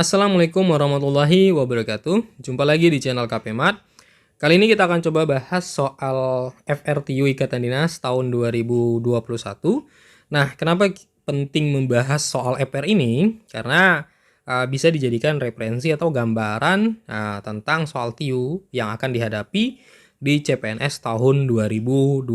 Assalamualaikum warahmatullahi wabarakatuh. Jumpa lagi di channel KP Mat. Kali ini kita akan coba bahas soal FRTU Ikatan Dinas tahun 2021. Nah, kenapa penting membahas soal FR ini? Karena bisa dijadikan referensi atau gambaran tentang soal TIU yang akan dihadapi di CPNS tahun 2021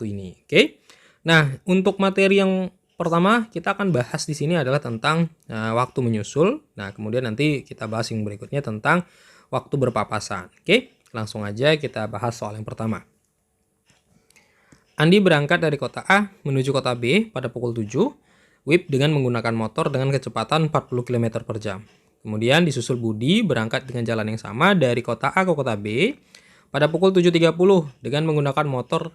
ini. Oke. Nah, untuk materi yang pertama kita akan bahas di sini adalah tentang waktu menyusul. Nah, kemudian nanti kita bahas yang berikutnya tentang waktu berpapasan. Oke, langsung aja kita bahas soal yang pertama. Andi berangkat dari kota A menuju kota B pada pukul 7 WIB dengan menggunakan motor dengan kecepatan 40 km per jam. Kemudian disusul Budi berangkat dengan jalan yang sama dari kota A ke kota B pada pukul 7.30 dengan menggunakan motor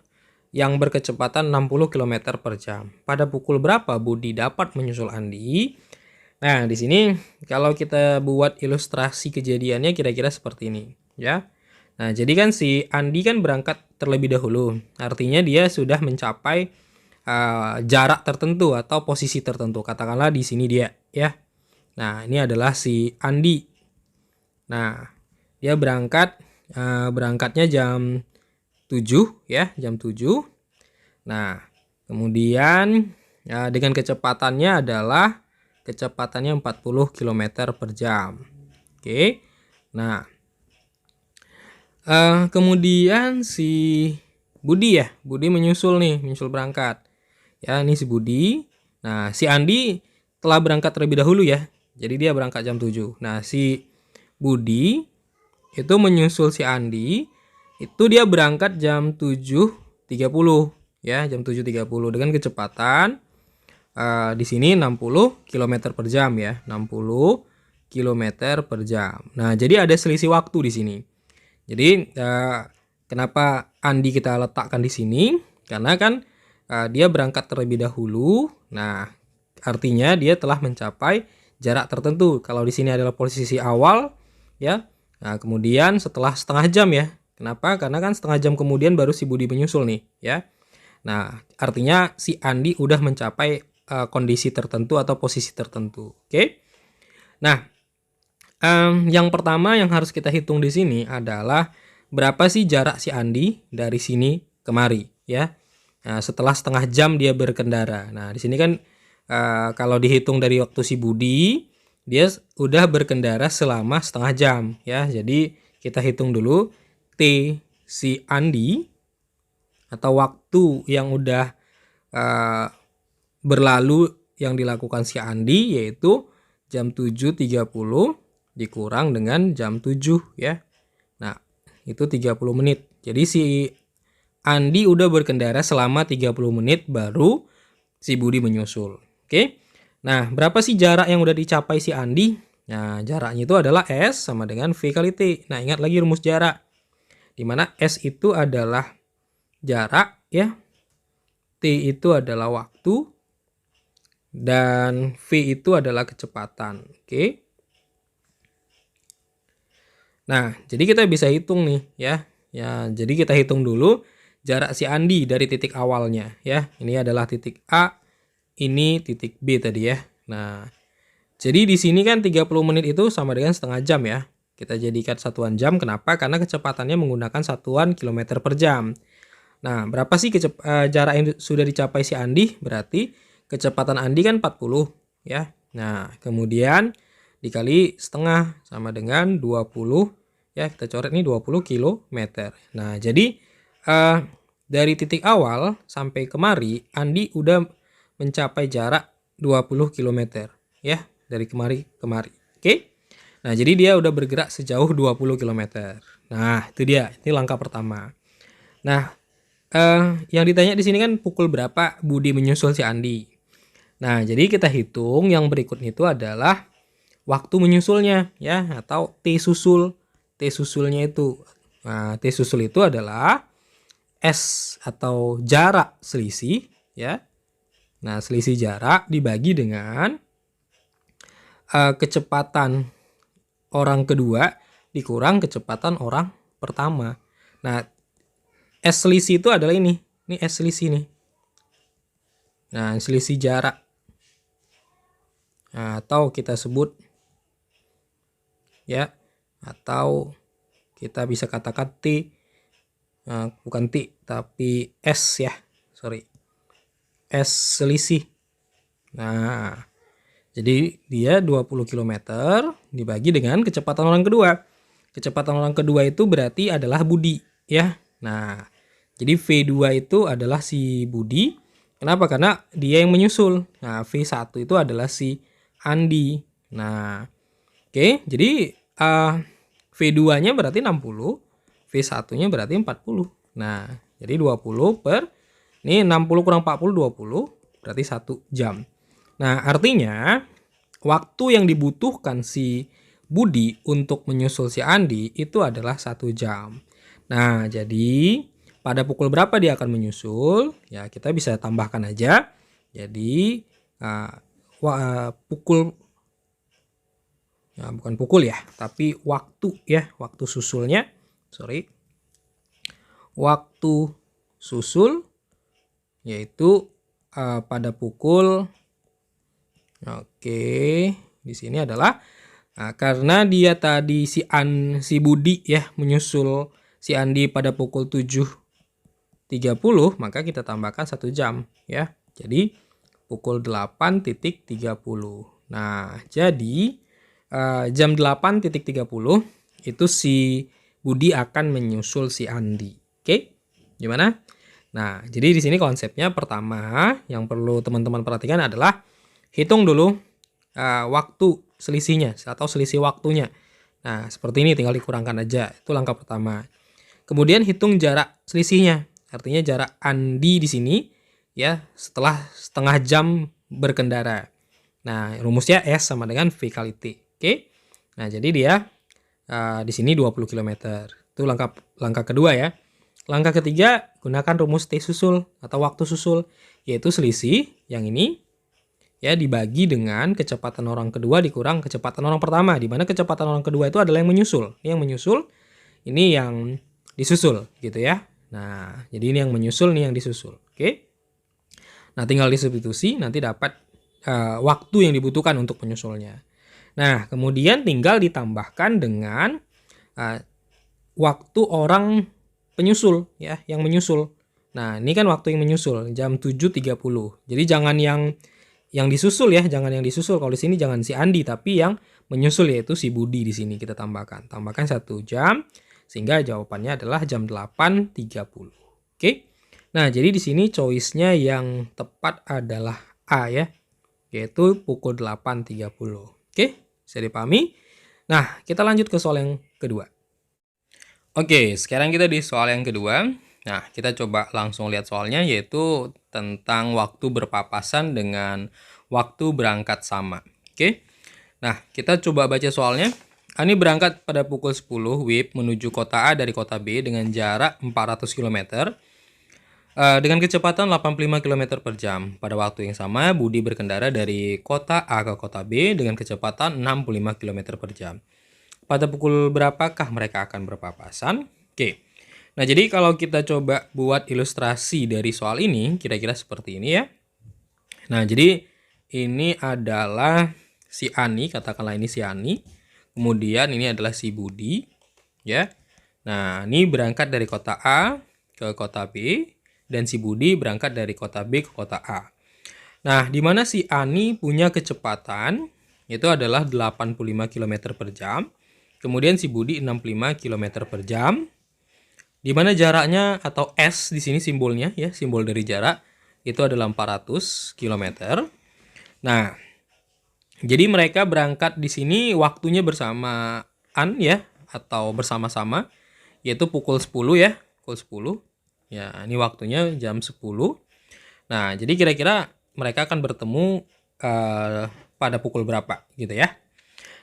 yang berkecepatan 60 km per jam. Pada pukul berapa Budi dapat menyusul Andi? Nah, di sini kalau kita buat ilustrasi kejadiannya kira-kira seperti ini, ya. Nah, jadi kan si Andi kan berangkat terlebih dahulu. Artinya dia sudah mencapai jarak tertentu atau posisi tertentu. Katakanlah di sini dia, ya. Nah, ini adalah si Andi. Nah, dia berangkatnya jam 7 ya, jam 7. Nah, kemudian dengan kecepatannya adalah kecepatannya 40 km per jam. Oke. Nah, kemudian si Budi menyusul berangkat. Ya, ini si Budi. Nah, si Andi telah berangkat terlebih dahulu ya. Jadi dia berangkat jam 7. Nah, si Budi itu menyusul si Andi. Itu dia berangkat jam 7.30 ya, jam 7.30 dengan kecepatan di sini 60 km per jam ya, 60 km per jam. Nah, jadi ada selisih waktu di sini. Jadi kenapa Andi kita letakkan di sini? Karena kan dia berangkat terlebih dahulu. Nah, artinya dia telah mencapai jarak tertentu. Kalau di sini adalah posisi awal ya. Nah, kemudian setelah setengah jam ya. Kenapa? Karena kan setengah jam kemudian baru si Budi menyusul nih ya. Nah, artinya si Andi udah mencapai kondisi tertentu atau posisi tertentu. Oke. Nah, yang pertama yang harus kita hitung di sini adalah berapa sih jarak si Andi dari sini kemari ya. Nah, setelah setengah jam dia berkendara. Nah, di sini kan kalau dihitung dari waktu si Budi, dia udah berkendara selama setengah jam ya. Jadi kita hitung dulu T si Andi atau waktu yang udah berlalu yang dilakukan si Andi yaitu jam 7.30 dikurang dengan jam 7 ya. Nah, itu 30 menit. Jadi si Andi udah berkendara selama 30 menit baru si Budi menyusul. Oke. Nah, berapa sih jarak yang udah dicapai si Andi? Nah, jaraknya itu adalah S sama dengan V kali T. Nah, ingat lagi rumus jarak. Di mana S itu adalah jarak ya. T itu adalah waktu dan V itu adalah kecepatan. Oke. Nah, jadi kita bisa hitung nih ya. Ya, jadi kita hitung dulu jarak si Andi dari titik awalnya ya. Ini adalah titik A, ini titik B tadi ya. Nah, jadi di sini kan 30 menit itu sama dengan setengah jam ya. Kita jadikan satuan jam. Kenapa? Karena kecepatannya menggunakan satuan kilometer per jam. Nah, berapa sih jarak yang sudah dicapai si Andi? Berarti kecepatan Andi kan 40 ya. Nah, kemudian dikali setengah sama dengan 20 ya. Kita coret nih 20 km. Nah, jadi dari titik awal sampai kemari Andi udah mencapai jarak 20 km ya. Dari kemari. Oke. Nah, jadi dia udah bergerak sejauh 20 km. Nah, itu dia. Ini langkah pertama. Nah, yang ditanya di sini kan pukul berapa Budi menyusul si Andi. Nah, jadi kita hitung yang berikutnya itu adalah waktu menyusulnya ya atau T susul. T susulnya itu. Nah, T susul itu adalah S atau jarak selisih ya. Nah, selisih jarak dibagi dengan kecepatan orang kedua dikurang kecepatan orang pertama. Nah, S selisih itu adalah ini. Ini S selisih nih. Nah, selisih jarak. Nah, atau kita sebut ya, atau kita bisa katakan T, bukan T tapi S ya, sorry, S selisih. Nah, jadi dia 20 km dibagi dengan kecepatan orang kedua. Kecepatan orang kedua itu berarti adalah Budi ya. Nah, jadi V2 itu adalah si Budi. Kenapa? Karena dia yang menyusul. Nah, V1 itu adalah si Andi. Nah, oke, jadi V2-nya berarti 60, V1-nya berarti 40. Nah, jadi 20 per, ini 60 kurang 40, 20, berarti 1 jam. Nah, artinya waktu yang dibutuhkan si Budi untuk menyusul si Andi itu adalah 1 jam. Nah, jadi pada pukul berapa dia akan menyusul? Ya, kita bisa tambahkan aja. Jadi, pukul, ya bukan pukul ya, tapi waktu ya, waktu susulnya, sorry. Waktu susul yaitu pada pukul, oke, di sini adalah karena dia tadi si Budi ya menyusul si Andi pada pukul 7.30, maka kita tambahkan 1 jam ya. Jadi pukul 8.30. Nah, jadi jam 8.30 itu si Budi akan menyusul si Andi. Oke? Gimana? Nah, jadi di sini konsepnya pertama yang perlu teman-teman perhatikan adalah hitung dulu waktu selisihnya atau selisih waktunya. Nah, seperti ini tinggal dikurangkan aja. Itu langkah pertama. Kemudian hitung jarak selisihnya. Artinya jarak Andi di sini ya setelah setengah jam berkendara. Nah, rumusnya S sama dengan V kali T. Oke? Nah, jadi dia di sini 20 km. Itu langkah kedua ya. Langkah ketiga, gunakan rumus T susul atau waktu susul, yaitu selisih yang ini ya dibagi dengan kecepatan orang kedua dikurang kecepatan orang pertama, di mana kecepatan orang kedua itu adalah yang menyusul. Ini yang menyusul, ini yang disusul gitu ya. Nah, jadi ini yang menyusul, ini yang disusul. Oke. Nah, tinggal disubstitusi nanti dapat waktu yang dibutuhkan untuk menyusulnya. Nah, kemudian tinggal ditambahkan dengan waktu orang penyusul ya, yang menyusul. Nah, ini kan waktu yang menyusul jam 7.30. Jadi jangan yang disusul ya, jangan yang disusul. Kalau di sini jangan si Andi, tapi yang menyusul yaitu si Budi di sini kita tambahkan. Tambahkan 1 jam sehingga jawabannya adalah jam 8.30. Oke. Nah, jadi di sini choice-nya yang tepat adalah A ya, yaitu pukul 8.30. Oke, bisa dipahami? Nah, kita lanjut ke soal yang kedua. Oke, sekarang kita di soal yang kedua. Nah, kita coba langsung lihat soalnya, yaitu tentang waktu berpapasan dengan waktu berangkat sama. Oke, nah kita coba baca soalnya. Ani berangkat pada pukul 10 WIB menuju kota A dari kota B dengan jarak 400 km dengan kecepatan 85 km per jam. Pada waktu yang sama, Budi berkendara dari kota A ke kota B dengan kecepatan 65 km per jam. Pada pukul berapakah mereka akan berpapasan? Oke. Nah, jadi kalau kita coba buat ilustrasi dari soal ini, kira-kira seperti ini ya. Nah, jadi ini adalah si Ani, katakanlah ini si Ani. Kemudian ini adalah si Budi, ya. Nah, ini berangkat dari kota A ke kota B, dan si Budi berangkat dari kota B ke kota A. Nah, di mana si Ani punya kecepatan, itu adalah 85 km per jam. Kemudian si Budi 65 km per jam. Di mana jaraknya atau S di sini simbolnya ya, simbol dari jarak itu adalah 400 km. Nah, jadi mereka berangkat di sini waktunya bersamaan ya atau bersama-sama, yaitu pukul 10 ya, pukul 10. Ya, ini waktunya jam 10. Nah, jadi kira-kira mereka akan bertemu pada pukul berapa gitu ya.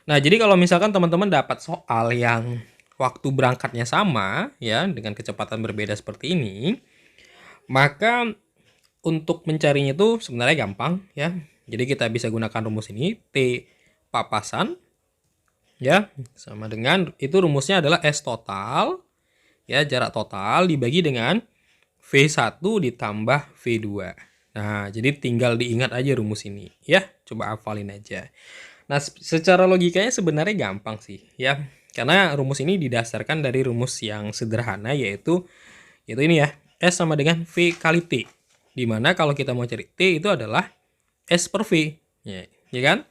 Nah, jadi kalau misalkan teman-teman dapat soal yang waktu berangkatnya sama ya dengan kecepatan berbeda seperti ini, maka untuk mencarinya itu sebenarnya gampang ya. Jadi kita bisa gunakan rumus ini, T papasan ya, sama dengan itu rumusnya adalah S total ya, jarak total dibagi dengan V1 ditambah V2. Nah, jadi tinggal diingat aja rumus ini ya, coba hafalin aja. Nah, secara logikanya sebenarnya gampang sih ya. Karena rumus ini didasarkan dari rumus yang sederhana yaitu ini ya, S sama dengan V kali T. Dimana kalau kita mau cari T itu adalah S per V. Ya kan?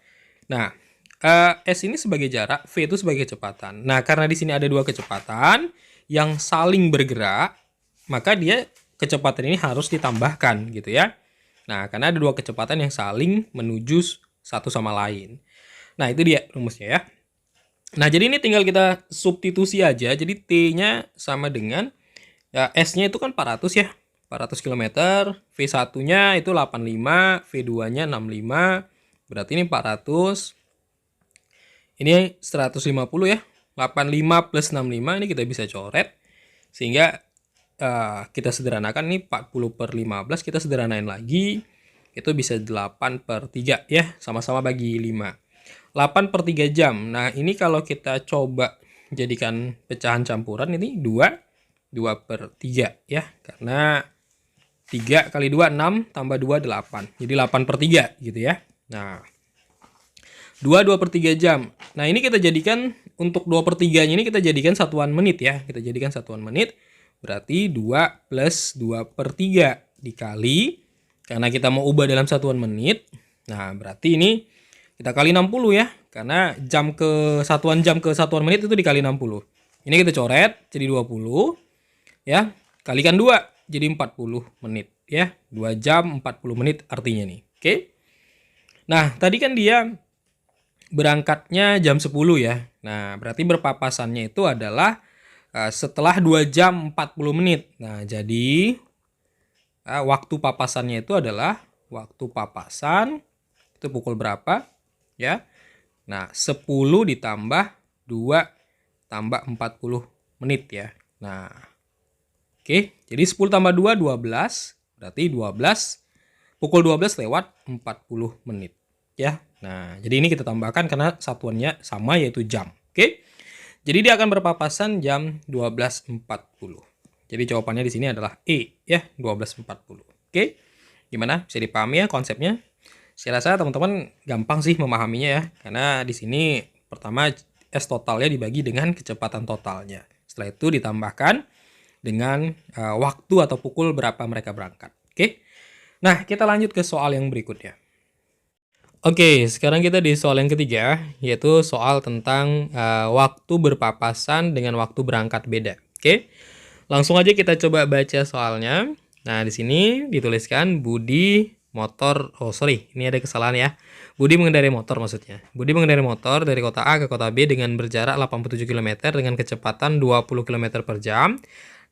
Nah, S ini sebagai jarak, V itu sebagai kecepatan. Nah, karena di sini ada dua kecepatan yang saling bergerak, maka dia kecepatan ini harus ditambahkan gitu ya. Nah, karena ada dua kecepatan yang saling menuju satu sama lain. Nah, itu dia rumusnya ya. Nah, jadi ini tinggal kita substitusi aja. Jadi T-nya sama dengan ya, S-nya itu kan 400 ya. 400 km. V1-nya itu 85, V2-nya 65. Berarti ini 400. Ini 150 ya. 85 plus 65 ini kita bisa coret. Sehingga kita sederhanakan ini 40 per 15. Kita sederhanain lagi. Itu bisa 8 per 3 ya. Sama-sama bagi 5. 8 per 3 jam. Nah, ini kalau kita coba jadikan pecahan campuran ini 2 per 3 ya. Karena 3 kali 2 6 tambah 2 8. Jadi 8 per 3 gitu ya. Nah, 2 per 3 jam. Nah, ini kita jadikan untuk 2 per 3 ini kita jadikan satuan menit ya. Kita jadikan satuan menit. Berarti 2 plus 2 per 3 dikali. Karena kita mau ubah dalam satuan menit. Nah, berarti ini kita kali 60 ya, karena satuan jam ke satuan menit itu dikali 60. Ini kita coret jadi 20 ya, kalikan 2 jadi 40 menit ya. 2 jam 40 menit artinya nih. Oke. Nah, tadi kan dia berangkatnya jam 10 ya. Nah, berarti berpapasannya itu adalah setelah 2 jam 40 menit. Nah, jadi waktu papasannya itu adalah waktu papasan itu pukul berapa? Ya. Nah, 10 ditambah 2 tambah 40 menit ya. Nah, oke. Jadi 10 tambah 2, 12. Berarti 12, pukul 12 lewat 40 menit. Ya. Nah, jadi ini kita tambahkan karena satuannya sama yaitu jam. Oke. Jadi dia akan berpapasan jam 12.40. Jadi jawabannya di sini adalah E ya, 12.40. Oke. Gimana? Bisa dipahami ya konsepnya? Saya rasa teman-teman gampang sih memahaminya ya, karena di sini pertama S totalnya dibagi dengan kecepatan totalnya. Setelah itu ditambahkan dengan waktu atau pukul berapa mereka berangkat. Oke. Nah, kita lanjut ke soal yang berikutnya. Oke, sekarang kita di soal yang ketiga, yaitu soal tentang waktu berpapasan dengan waktu berangkat beda. Oke. Langsung aja kita coba baca soalnya. Nah, di sini dituliskan Budi ini ada kesalahan ya. Budi mengendarai motor maksudnya. Budi mengendarai motor dari kota A ke kota B dengan berjarak 87 km dengan kecepatan 20 km per jam.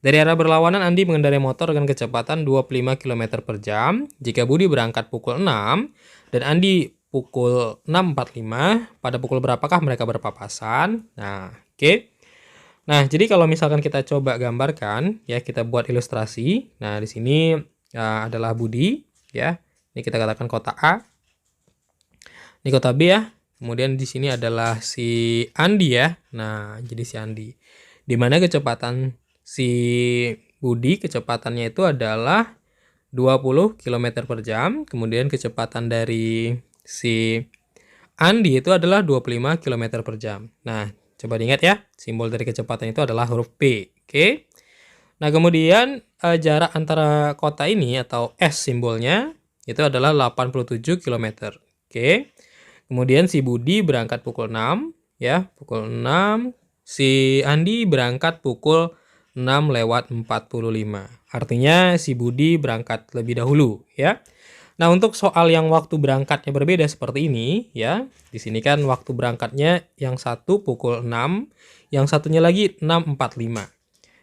Dari arah berlawanan, Andi mengendarai motor dengan kecepatan 25 km per jam. Jika Budi berangkat pukul 6 dan Andi pukul 6.45, pada pukul berapakah mereka berpapasan? Nah, oke. Nah, jadi kalau misalkan kita coba gambarkan, ya kita buat ilustrasi. Nah, di sini adalah Budi, ya. Ini kita katakan kota A. Ini kota B ya. Kemudian di sini adalah si Andi ya. Nah, jadi si Andi. Di mana kecepatan si Budi, kecepatannya itu adalah 20 km per jam. Kemudian kecepatan dari si Andi itu adalah 25 km per jam. Nah, coba diingat ya. Simbol dari kecepatan itu adalah huruf P. Oke. Nah, kemudian jarak antara kota ini atau S simbolnya itu adalah 87 km. Oke. Kemudian si Budi berangkat pukul 6 ya, pukul 6. Si Andi berangkat pukul 6 lewat 45. Artinya si Budi berangkat lebih dahulu ya. Nah, untuk soal yang waktu berangkatnya berbeda seperti ini ya. Di sini kan waktu berangkatnya yang satu pukul 6, yang satunya lagi 6.45.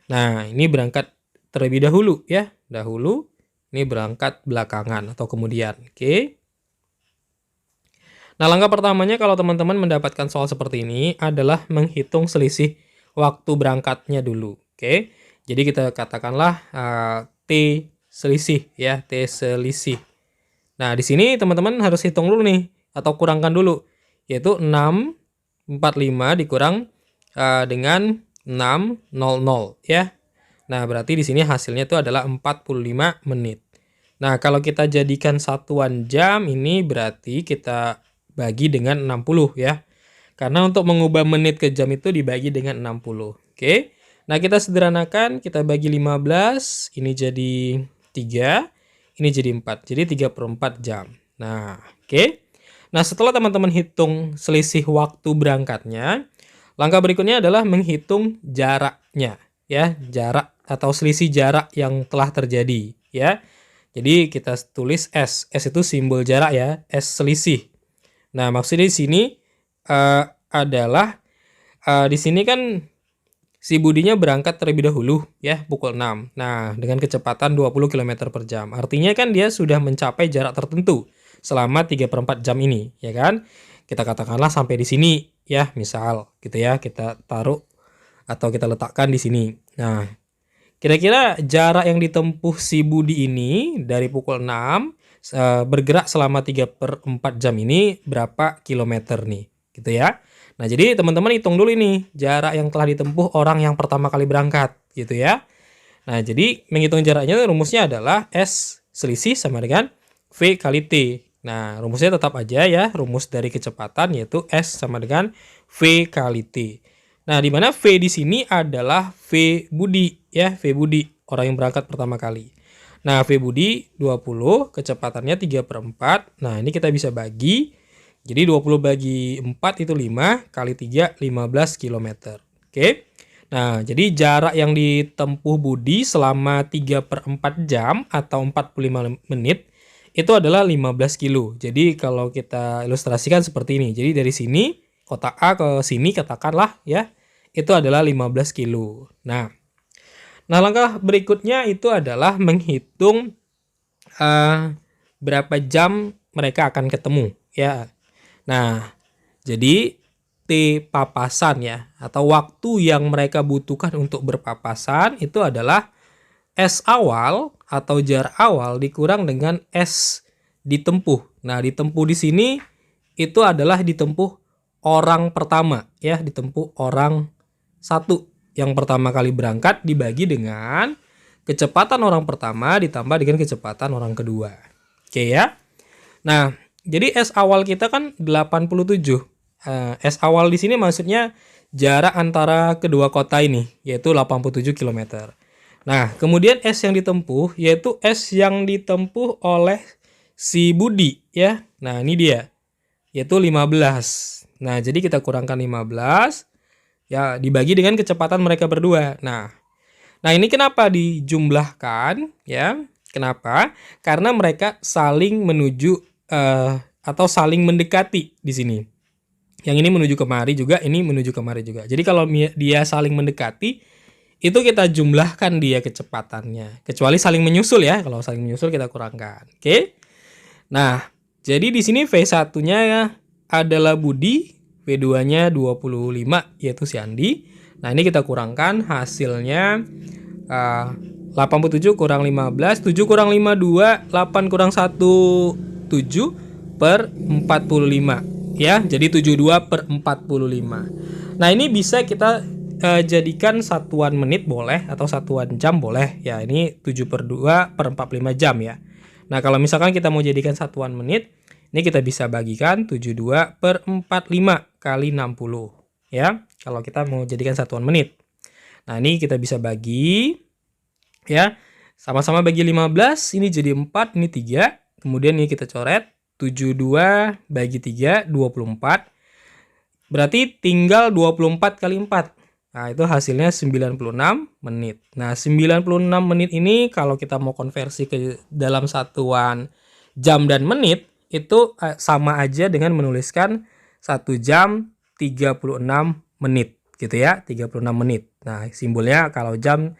Nah, ini berangkat terlebih dahulu ya. Dahulu. Ini berangkat belakangan atau kemudian. Oke. Nah, langkah pertamanya kalau teman-teman mendapatkan soal seperti ini adalah menghitung selisih waktu berangkatnya dulu. Oke. Jadi kita katakanlah T selisih ya, T selisih. Nah, di sini teman-teman harus hitung dulu nih atau kurangkan dulu, yaitu 6.45 dikurang dengan 6.00 ya. Nah, berarti di sini hasilnya itu adalah 45 menit. Nah, kalau kita jadikan satuan jam ini berarti kita bagi dengan 60 ya. Karena untuk mengubah menit ke jam itu dibagi dengan 60. Oke. Nah, kita sederhanakan, kita bagi 15, ini jadi 3, ini jadi 4. Jadi 3/4 jam. Nah, oke. Nah, setelah teman-teman hitung selisih waktu berangkatnya, langkah berikutnya adalah menghitung jaraknya ya, jarak atau selisih jarak yang telah terjadi ya. Jadi kita tulis S. S itu simbol jarak ya, S selisih. Nah, maksudnya di sini adalah di sini kan si Budinya berangkat terlebih dahulu ya pukul 6. Nah, dengan kecepatan 20 km per jam. Artinya kan dia sudah mencapai jarak tertentu selama 3/4 jam ini, ya kan? Kita katakanlah sampai di sini ya, misal gitu ya. Kita taruh atau kita letakkan di sini. Nah, kira-kira jarak yang ditempuh si Budi ini dari pukul 6 bergerak selama 3/4 jam ini berapa kilometer nih, gitu ya. Nah, jadi teman-teman hitung dulu ini jarak yang telah ditempuh orang yang pertama kali berangkat, gitu ya. Nah, jadi menghitung jaraknya rumusnya adalah S selisih sama dengan V kali T. Nah, rumusnya tetap aja ya, rumus dari kecepatan yaitu S sama dengan V kali T. Nah, di mana V di sini adalah V Budi ya, V Budi, orang yang berangkat pertama kali. Nah, V Budi 20, kecepatannya 3/4. Nah, ini kita bisa bagi. Jadi 20 bagi 4 itu 5, kali 3 15 km. Oke. Nah, jadi jarak yang ditempuh Budi selama 3/4 jam atau 45 menit itu adalah 15 kilo. Jadi kalau kita ilustrasikan seperti ini. Jadi dari sini kotak A ke sini katakanlah ya, itu adalah 15 kilo. Nah, langkah berikutnya itu adalah menghitung berapa jam mereka akan ketemu ya. Nah, jadi T papasan ya, atau waktu yang mereka butuhkan untuk berpapasan itu adalah S awal atau jarak awal dikurang dengan S ditempuh. Nah, ditempuh di sini itu adalah ditempuh orang pertama ya, ditempuh orang satu yang pertama kali berangkat dibagi dengan kecepatan orang pertama ditambah dengan kecepatan orang kedua. Oke ya. Nah, jadi S awal kita kan 87. S awal di sini maksudnya jarak antara kedua kota ini yaitu 87 km. Nah, kemudian S yang ditempuh yaitu S yang ditempuh oleh si Budi ya. Nah, ini dia. Yaitu 15. Nah, jadi kita kurangkan 15 ya dibagi dengan kecepatan mereka berdua. Nah, ini kenapa dijumlahkan ya? Kenapa? Karena mereka saling menuju atau saling mendekati di sini. Yang ini menuju kemari juga, ini menuju kemari juga. Jadi kalau dia saling mendekati, itu kita jumlahkan dia kecepatannya. Kecuali saling menyusul ya. Kalau saling menyusul kita kurangkan. Oke. Nah, jadi di sini V1-nya adalah Budi, V2-nya 25 yaitu si Andi. Nah, ini kita kurangkan hasilnya 87 kurang 15, 7 kurang 5 2, 8 kurang 1 7/45 ya. Jadi 72/45. Nah, ini bisa kita jadikan satuan menit boleh atau satuan jam boleh ya. Ini 7/2/45 jam ya. Nah, kalau misalkan kita mau jadikan satuan menit, ini kita bisa bagikan 72/45 kali 60 ya. Kalau kita mau jadikan satuan menit. Nah, ini kita bisa bagi ya. Sama-sama bagi 15, ini jadi 4, ini 3. Kemudian ini kita coret 72 bagi 3 24. Berarti tinggal 24 kali 4. Nah, itu hasilnya 96 menit. Nah, 96 menit ini kalau kita mau konversi ke dalam satuan jam dan menit, itu sama aja dengan menuliskan 1 jam 36 menit gitu ya, 36 menit. Nah, simbolnya kalau jam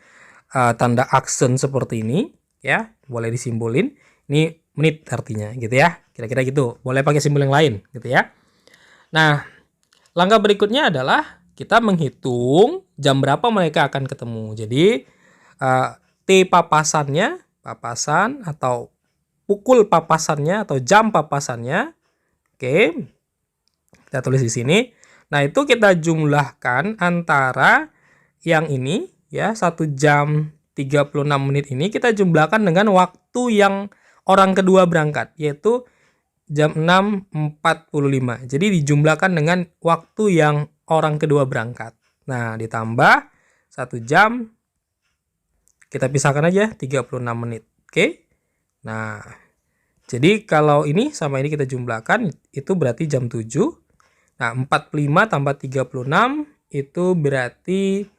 tanda aksen seperti ini ya, boleh disimbolin. Ini menit artinya gitu ya. Kira-kira gitu. Boleh pakai simbol yang lain gitu ya. Nah, langkah berikutnya adalah kita menghitung jam berapa mereka akan ketemu. Jadi T papasan atau pukul papasannya atau jam papasannya. Oke. Kita tulis di sini. Nah, itu kita jumlahkan antara yang ini ya, 1 jam 36 menit ini kita jumlahkan dengan waktu yang orang kedua berangkat, yaitu jam 6.45. Jadi dijumlahkan dengan waktu yang orang kedua berangkat. Nah, ditambah 1 jam, kita pisahkan aja 36 menit. Oke. Nah, jadi kalau ini sama ini kita jumlahkan, itu berarti jam 7. Nah, 45 tambah 36 itu berarti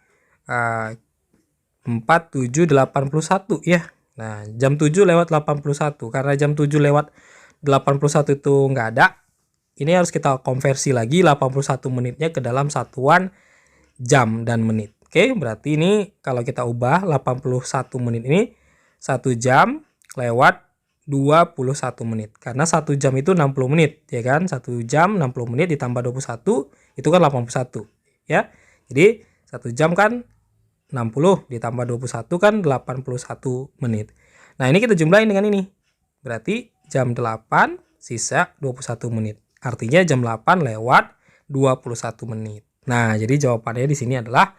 4781 ya. Nah, jam 7 lewat 81. Karena jam 7 lewat 81 itu nggak ada, ini harus kita konversi lagi 81 menitnya ke dalam satuan jam dan menit. Oke, berarti ini kalau kita ubah 81 menit ini 1 jam lewat 21 menit. Karena 1 jam itu 60 menit, ya kan? 1 jam 60 menit ditambah 21 itu kan 81, ya. Jadi 1 jam kan 60 ditambah 21 kan 81 menit. Nah, ini kita jumlahin dengan ini. Berarti jam 8 sisa 21 menit. Artinya jam 8 lewat 21 menit. Nah, jadi jawabannya di sini adalah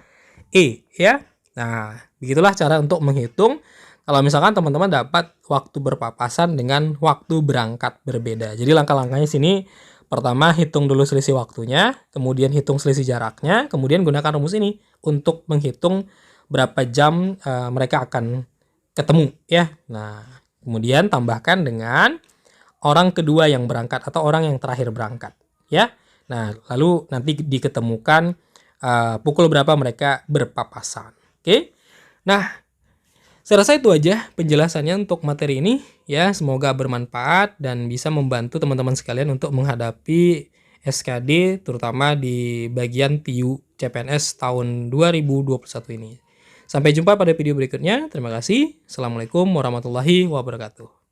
E, ya. Nah, begitulah cara untuk menghitung kalau misalkan teman-teman dapat waktu berpapasan dengan waktu berangkat berbeda. Jadi langkah-langkahnya sini, pertama hitung dulu selisih waktunya, kemudian hitung selisih jaraknya, kemudian gunakan rumus ini untuk menghitung berapa jam mereka akan ketemu, ya. Nah, kemudian tambahkan dengan orang kedua yang berangkat atau orang yang terakhir berangkat, ya. Nah, lalu nanti diketemukan pukul berapa mereka berpapasan. Oke. Nah, saya rasa itu aja penjelasannya untuk materi ini, ya. Semoga bermanfaat dan bisa membantu teman-teman sekalian untuk menghadapi SKD terutama di bagian TIU CPNS tahun 2021 ini. Sampai jumpa pada video berikutnya. Terima kasih. Assalamualaikum warahmatullahi wabarakatuh.